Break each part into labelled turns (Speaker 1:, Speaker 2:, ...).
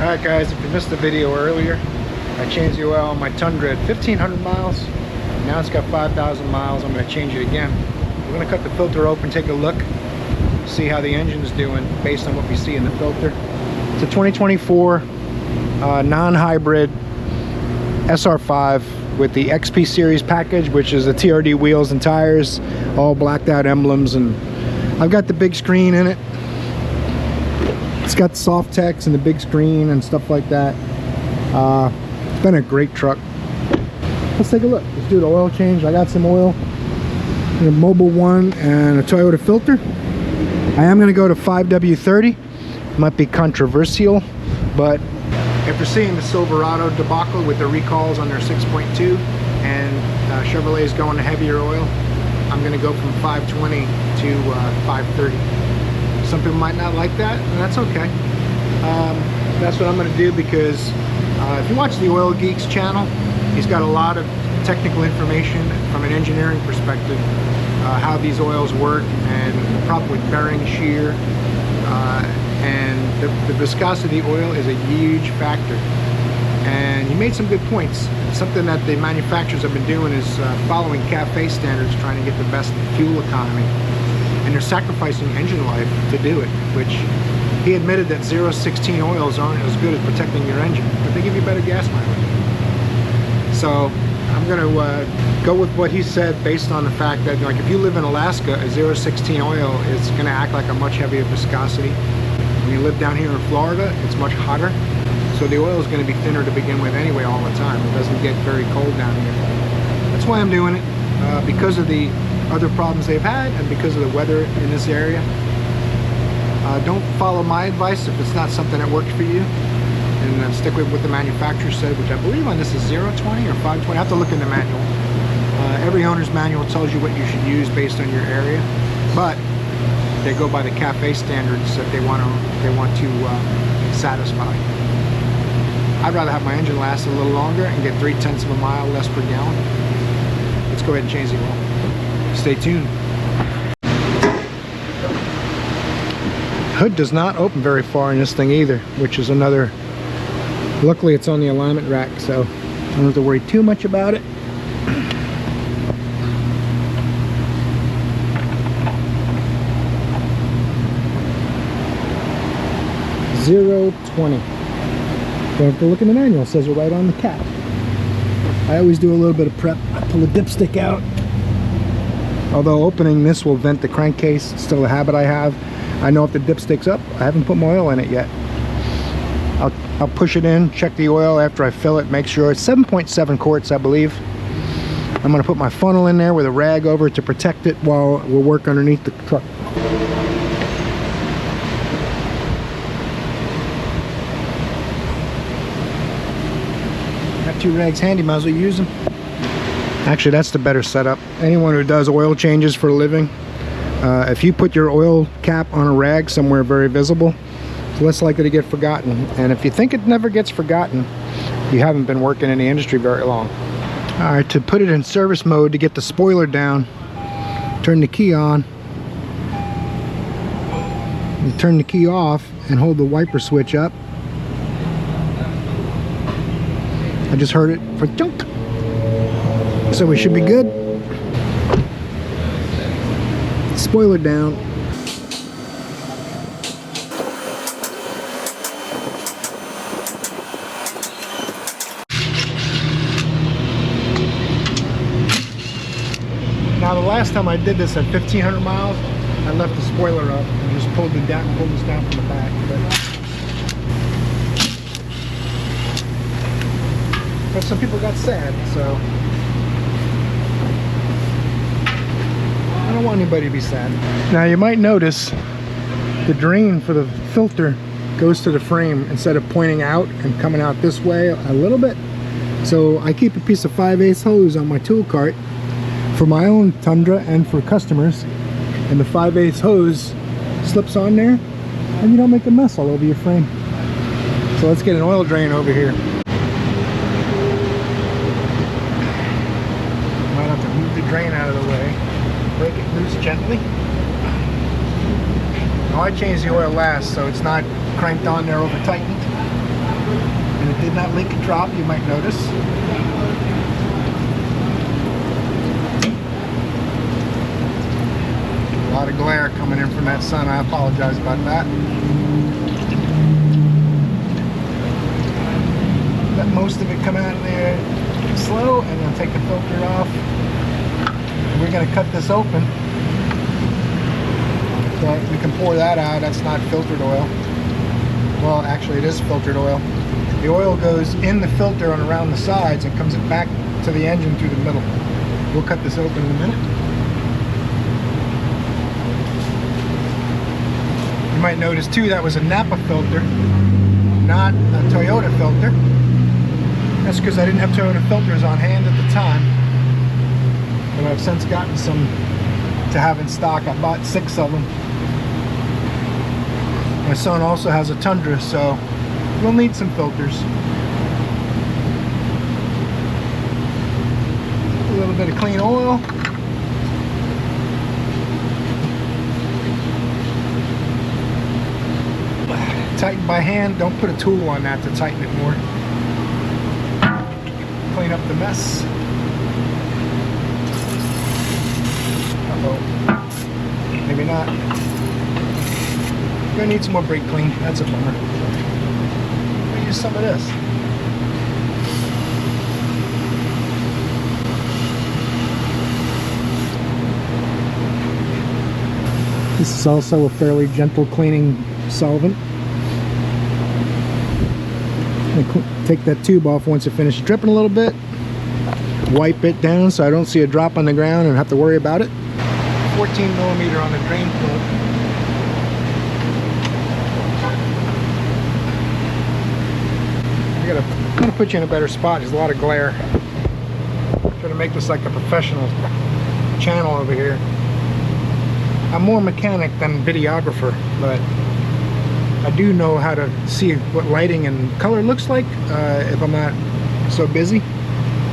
Speaker 1: Alright guys, if you missed the video earlier, I changed the oil on my Tundra at 1,500 miles. Now it's got 5,000 miles. I'm going to change it again. We're going to cut the filter open, take a look, see how the engine's doing based on what we see in the filter. It's a 2024 non-hybrid SR5 with the XP series package, which is the TRD wheels and tires, all blacked out emblems, and I've got the big screen in it. It's got soft text and the big screen and stuff like that. It's been a great truck. Let's take a look. Let's do the oil change. I got some oil in a Mobil 1 and a Toyota filter. I am going to go to 5W30. Might be controversial, but after seeing the Silverado debacle with the recalls on their 6.2 and Chevrolet's going to heavier oil, I'm going to go from 520 to 530. Some people might not like that, and that's okay. That's what I'm going to do, because if you watch the Oil Geeks channel, he's got a lot of technical information from an engineering perspective, how these oils work and proper bearing shear, and the viscosity of the oil is a huge factor. And he made some good points. Something that the manufacturers have been doing is following CAFE standards, trying to get the best fuel economy. And they're sacrificing engine life to do it, which he admitted that 0.16 oils aren't as good at protecting your engine, but they give you better gas mileage. So I'm going to go with what he said, based on the fact that, like, if you live in Alaska, a 0.16 oil is going to act like a much heavier viscosity. When you live down here in Florida, it's much hotter, so the oil is going to be thinner to begin with anyway all the time. It doesn't get very cold down here. That's why I'm doing it, because of the other problems they've had and because of the weather in this area. Don't follow my advice if it's not something that works for you, and stick with what the manufacturer said, which I believe on this is 0.20 or 5.20. I have to look in the manual. Every owner's manual tells you what you should use based on your area, but they go by the CAFE standards that they want to satisfy. I'd rather have my engine last a little longer and get 0.3 of a mile less per gallon. Let's go ahead and change the oil. Stay tuned. Hood does not open very far in this thing either, which is another. Luckily it's on the alignment rack, so I don't have to worry too much about it. $0.20. Don't have to look in the manual, it says it right on the cap. I always do a little bit of prep. I pull the dipstick out. Although opening this will vent the crankcase, it's still a habit I have. I know if the dipstick's up. I haven't put my oil in it yet. I'll push it in, check the oil after I fill it, make sure it's 7.7 quarts, I believe. I'm going to put my funnel in there with a rag over it to protect it while we'll work underneath the truck. Got 2 rags handy, might as well use them. Actually, that's the better setup. Anyone who does oil changes for a living, if you put your oil cap on a rag somewhere very visible, it's less likely to get forgotten. And if you think it never gets forgotten, you haven't been working in the industry very long. All right, to put it in service mode, to get the spoiler down, turn the key on, and turn the key off, and hold the wiper switch up. I just heard it for junk. So we should be good. Spoiler down. Now the last time I did this at 1,500 miles, I left the spoiler up and just pulled this down from the back. But some people got sad, so I don't want anybody to be sad. Now you might notice the drain for the filter goes to the frame instead of pointing out and coming out this way a little bit. So I keep a piece of 5/8 hose on my tool cart for my own Tundra and for customers, and the 5/8 hose slips on there and you don't make a mess all over your frame. So let's get an oil drain over here. Might have to move the drain out of the way. Break it loose gently. Now I changed the oil last, so it's not cranked on there over tightened. did not leak a drop, you might notice. A lot of glare coming in from that sun. I apologize about that. Let most of it come out of there slow, and then take the filter off. We're going to cut this open. So we can pour that out. That's not filtered oil. Well, actually it is filtered oil. The oil goes in the filter and around the sides and comes back to the engine through the middle. We'll cut this open in a minute. You might notice too that was a Napa filter, not a Toyota filter. That's because I didn't have Toyota filters on hand at the time. But I've since gotten some to have in stock. I bought 6 of them. My son also has a Tundra, so we'll need some filters. A little bit of clean oil. Tighten by hand. Don't put a tool on that to tighten it more. Clean up the mess. Uh-oh. Maybe not. Gonna need some more brake clean. That's a bummer. I'm gonna use some of this. This is also a fairly gentle cleaning solvent. Take that tube off once it finishes dripping a little bit. Wipe it down so I don't see a drop on the ground and have to worry about it. 14mm on the drain plug. I'm gonna put you in a better spot. There's a lot of glare. I'm trying to make this like a professional channel over here. I'm more mechanic than videographer, but I do know how to see what lighting and color looks like if I'm not so busy.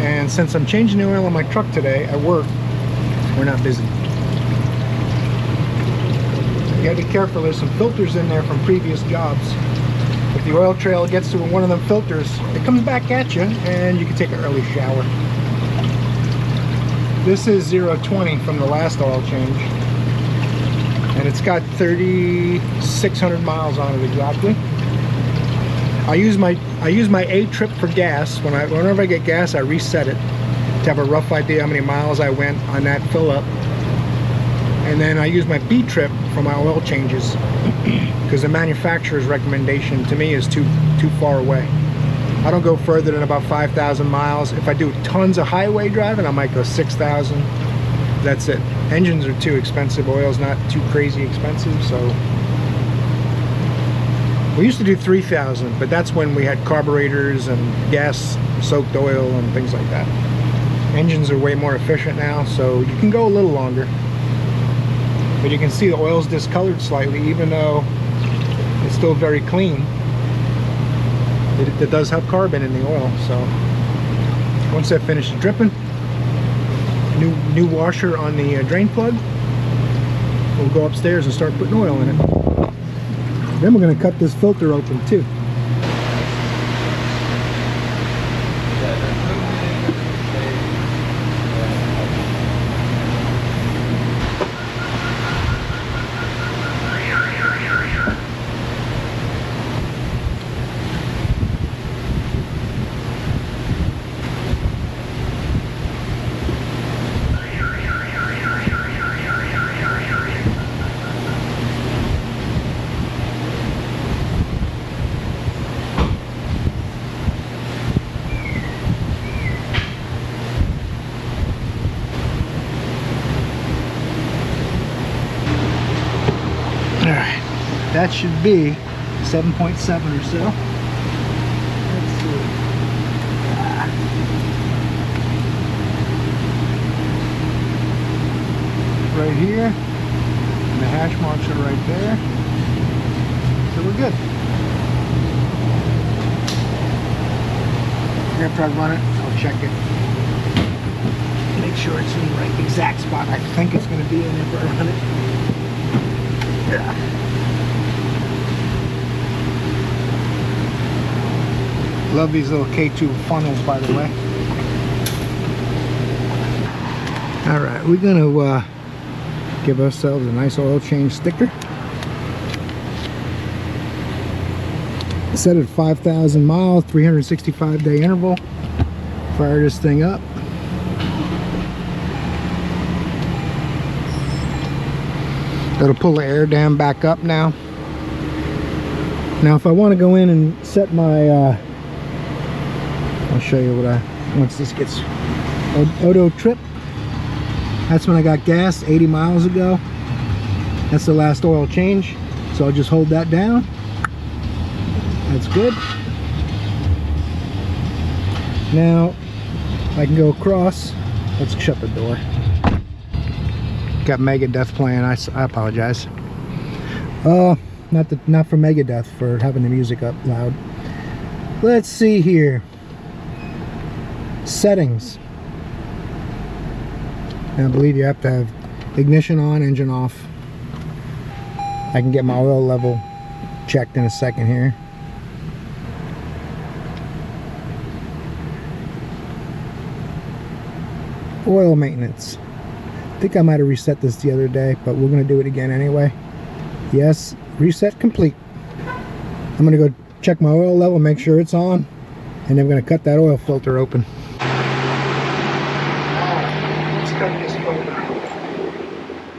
Speaker 1: And since I'm changing the oil on my truck today at work, we're not busy. You gotta be careful. There's some filters in there from previous jobs. If the oil trail gets to one of them filters, it comes back at you and you can take an early shower. This is 020 from the last oil change. And it's got 3,600 miles on it exactly. I use my A trip for gas. Whenever I get gas, I reset it to have a rough idea how many miles I went on that fill up. And then I use my B trip for my oil changes because the manufacturer's recommendation to me is too far away. I don't go further than about 5,000 miles. If I do tons of highway driving, I might go 6,000. That's it. Engines are too expensive. Oil's not too crazy expensive, so we used to do 3,000, but that's when we had carburetors and gas soaked oil and things like that. Engines are way more efficient now, so you can go a little longer. But you can see the oil's discolored slightly, even though it's still very clean. It does have carbon in the oil, so once that finishes dripping, new washer on the drain plug, we'll go upstairs and start putting oil in it. Then we're going to cut this filter open too. Alright, that should be 7.7 or so. Let's see. Right here. And the hash marks are right there. So we're good. After I run it, I'll check it. Make sure it's in the right exact spot. I think it's going to be in after I run it. Love these little K2 funnels, by the way. All right, we're gonna give ourselves a nice oil change sticker. Set it at 5,000 miles, 365-day interval. Fire this thing up. It'll pull the air dam back up now. Now if I want to go in and set my, I'll show you what once this gets auto trip. That's when I got gas 80 miles ago. That's the last oil change. So I'll just hold that down. That's good. Now I can go across. Let's shut the door. Got Megadeth playing. I apologize. Not for Megadeth, for having the music up loud. Let's see here. Settings. And I believe you have to have ignition on, engine off. I can get my oil level checked in a second here. Oil maintenance. I think I might have reset this the other day, but we're going to do it again anyway. Yes, reset complete. I'm going to go check my oil level, make sure it's on, and then I'm going to cut that oil filter open. Let's cut this filter.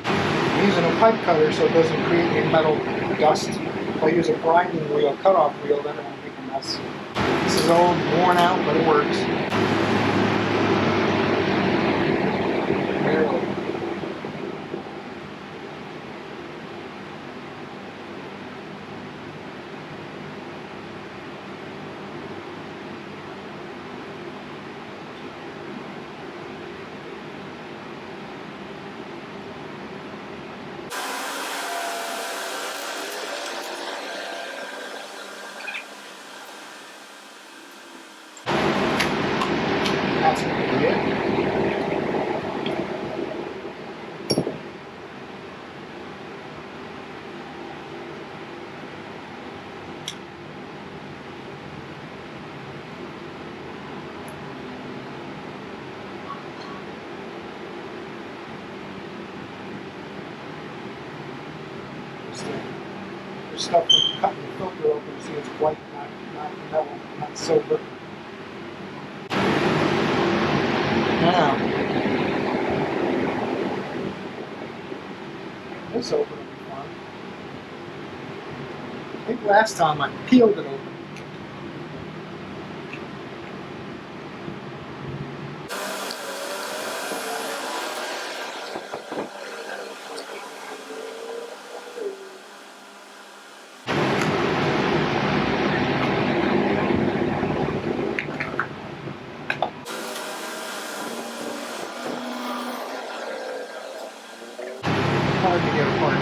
Speaker 1: I'm using a pipe cutter so it doesn't create any metal dust. If I use a grinding wheel, cutoff wheel, then it won't make a mess. This is old, worn out, but it works. Barely. That's going to be it. There's stuff with cutting the filter open, see it's white, not metal, not silver. Now, this open will be fun. I think last time I peeled it open. Hard to get apart.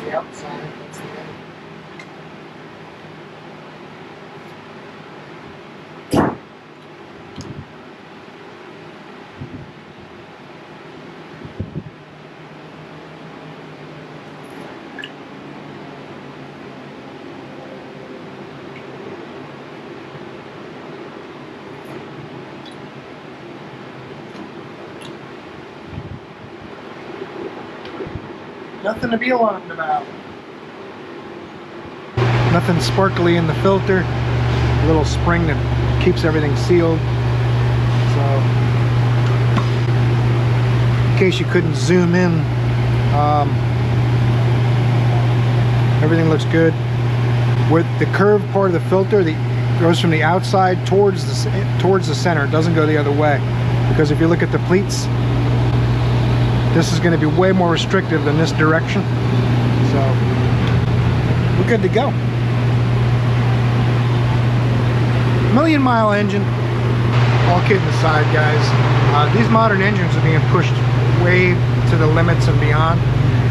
Speaker 1: The outside, that's the end. Nothing to be alarmed about. Nothing sparkly in the filter. A little spring that keeps everything sealed. So, in case you couldn't zoom in, everything looks good. Where the curved part of the filter that goes from the outside towards the center, it doesn't go the other way. because if you look at the pleats, this is going to be way more restrictive than this direction. So we're good to go. Million-mile engine. All kidding aside, guys, these modern engines are being pushed way to the limits and beyond,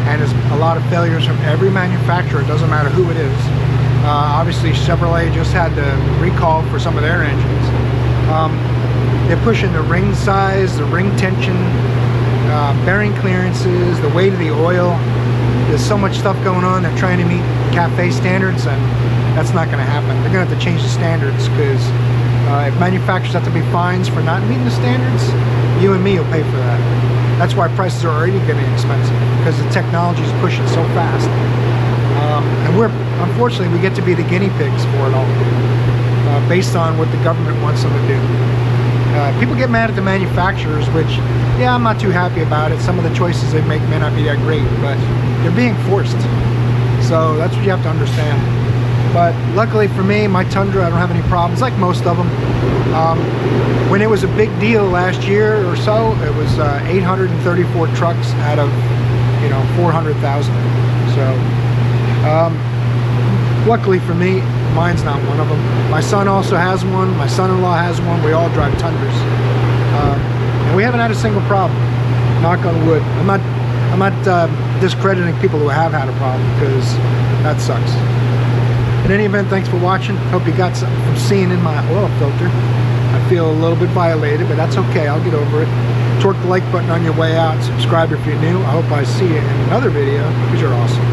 Speaker 1: and there's a lot of failures from every manufacturer. It doesn't matter who it is. Obviously Chevrolet just had the recall for some of their engines. They're pushing the ring size, the ring tension, bearing clearances, the weight of the oil. There's so much stuff going on. They're trying to meet CAFE standards, and that's not going to happen. They're going to have to change the standards, because if manufacturers have to pay fines for not meeting the standards, you and me will pay for that. That's why prices are already getting expensive, because the technology is pushing so fast. And unfortunately, we get to be the guinea pigs for it all, based on what the government wants them to do. People get mad at the manufacturers, which, yeah, I'm not too happy about it. Some of the choices they make may not be that great, but they're being forced. So that's what you have to understand. But luckily for me, my Tundra, I don't have any problems, like most of them. When it was a big deal last year or so, it was 834 trucks out of, 400,000. So luckily for me, mine's not one of them. My son also has one. My son-in-law has one. We all drive Tundras, and we haven't had a single problem. Knock on wood. I'm not discrediting people who have had a problem, because that sucks. In any event, thanks for watching. Hope you got something from seeing in my oil filter. I feel a little bit violated, but that's okay. I'll get over it. Torque the like button on your way out. Subscribe if you're new. I hope I see you in another video, because you're awesome.